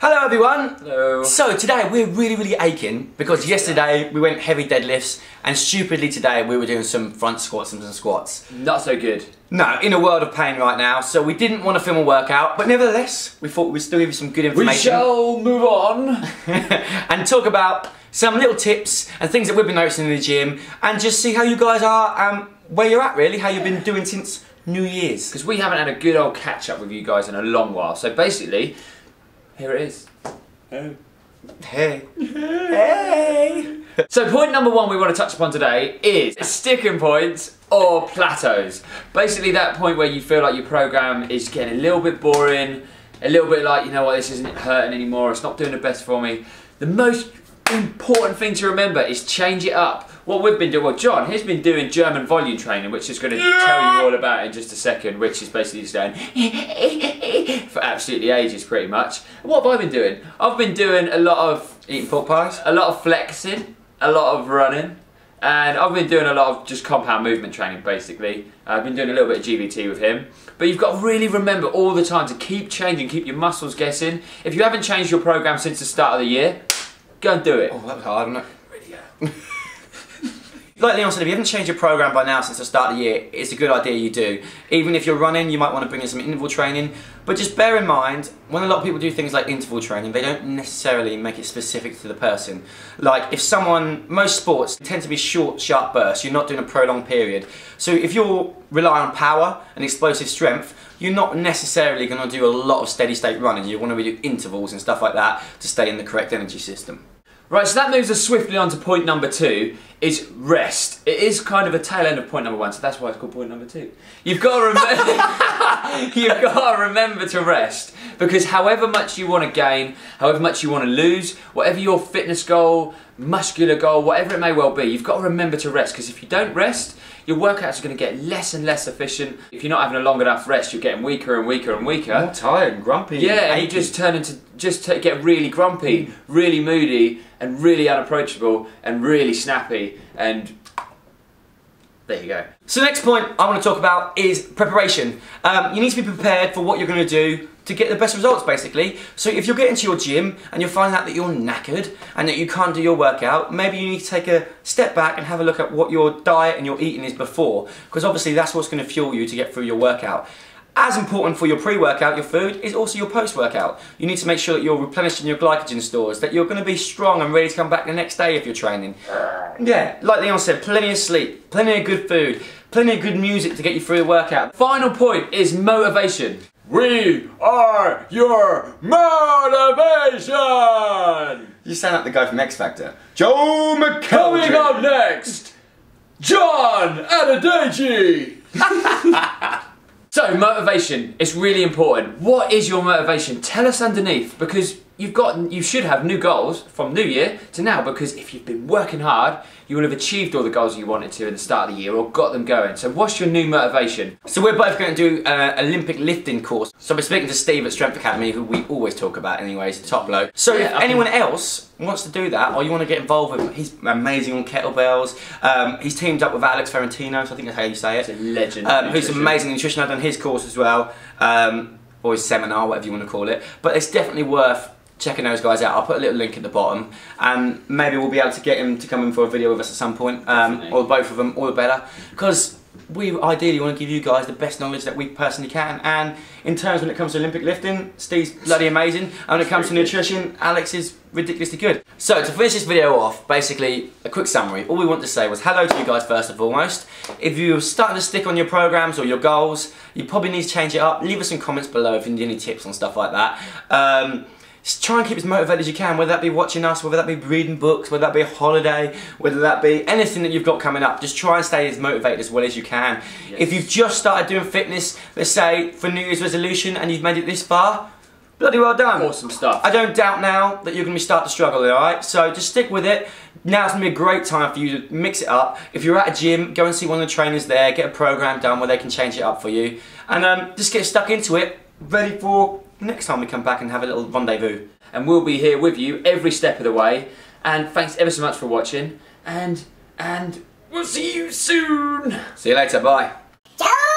Hello everyone! Hello. So today we're really aching because yesterday we went heavy deadlifts and stupidly today we were doing some front squats and some squats. Not so good. No, in a world of pain right now, so we didn't want to film a workout, but nevertheless we thought we'd still give you some good information. We shall move on and talk about some little tips and things that we've been noticing in the gym and just see how you guys are, where you're at really, how you've been doing since New Year's. Because we haven't had a good old catch up with you guys in a long while, so basically here it is. Hey. Hey. Hey. So point number one we want to touch upon today is sticking points or plateaus. Basically that point where you feel like your program is getting a little bit boring, a little bit like, you know what, this isn't hurting anymore, it's not doing the best for me. The most important thing to remember is change it up. What we've been doing, well John, he's been doing German volume training, which is going to tell you all about in just a second, which is basically just going for absolutely ages pretty much. What have I been doing? I've been doing a lot of eating pork pies, a lot of flexing, a lot of running, and I've been doing a lot of just compound movement training basically. I've been doing a little bit of GVT with him. But you've got to really remember all the time to keep changing, keep your muscles guessing. If you haven't changed your program since the start of the year, go and do it. Oh, that was hard, wasn't it? Really, yeah. Like Leon said, if you haven't changed your program by now since the start of the year, it's a good idea you do. Even if you're running, you might want to bring in some interval training. But just bear in mind, when a lot of people do things like interval training, they don't necessarily make it specific to the person. Like if most sports tend to be short, sharp bursts, you're not doing a prolonged period. So if you're relying on power and explosive strength, you're not necessarily going to do a lot of steady state running. You want to do intervals and stuff like that to stay in the correct energy system. Right, so that moves us swiftly on to point number two, is rest. It is kind of a tail end of point number one, so that's why it's called point number two. You've got to remember, you've got to remember to rest, because however much you want to gain, however much you want to lose, whatever your fitness goal, muscular goal, whatever it may well be, you've got to remember to rest, because if you don't rest, your workouts are going to get less and less efficient. If you're not having a long enough rest, you're getting weaker and weaker and weaker. More tired and grumpy. Yeah, and you just turn into, get really grumpy, really moody, and really unapproachable, and really snappy, and there you go. So the next point I want to talk about is preparation. You need to be prepared for what you're going to do to get the best results basically. So if you're getting to your gym and you're finding out that you're knackered and that you can't do your workout, maybe you need to take a step back and have a look at what your diet and your eating is before, because obviously that's what's going to fuel you to get through your workout. As important for your pre-workout, your food, is also your post-workout. You need to make sure that you're replenishing your glycogen stores, that you're going to be strong and ready to come back the next day if you're training. Yeah, like Leon said, plenty of sleep, plenty of good food, plenty of good music to get you through the workout. Final point is motivation. We are your motivation! You sound like the guy from X Factor. Joe McKelvey! Coming up next, John Adedeji! So, motivation is really important. What is your motivation? Tell us underneath, because you should have new goals from New Year to now, because if you've been working hard, you will have achieved all the goals you wanted to at the start of the year or got them going. So what's your new motivation? So we're both going to do an Olympic lifting course. So we're speaking to Steve at Strength Academy, who we always talk about anyways, top bloke. So yeah, if anyone else wants to do that, or you want to get involved with him, he's amazing on kettlebells. He's teamed up with Alex Ferentinos, I think that's how you say it. He's a legend. Who's amazing nutrition. I've done his course as well, or his seminar, whatever you want to call it. But it's definitely worth checking those guys out. I'll put a little link at the bottom, and maybe we'll be able to get him to come in for a video with us at some point, or both of them, all the better, because we ideally want to give you guys the best knowledge that we personally can. And in terms when it comes to Olympic lifting, Steve's bloody amazing, and when it comes to nutrition, Alex is ridiculously good. So to finish this video off, basically a quick summary. All we want to say was hello to you guys first and foremost. If you're starting to stick on your programs or your goals, you probably need to change it up. Leave us some comments below if you need any tips on stuff like that. Just try and keep as motivated as you can, whether that be watching us, whether that be reading books, whether that be a holiday, whether that be anything that you've got coming up. Just try and stay as motivated as well as you can. Yes. If you've just started doing fitness, let's say for New Year's resolution, and you've made it this far, bloody well done. Awesome stuff. I don't doubt now that you're going to start to struggle, alright? So just stick with it. Now's going to be a great time for you to mix it up. If you're at a gym, go and see one of the trainers there, get a program done where they can change it up for you. And just get stuck into it, ready for next time we come back and have a little rendezvous. And we'll be here with you every step of the way. And thanks ever so much for watching. And we'll see you soon. See you later. Bye. Ciao.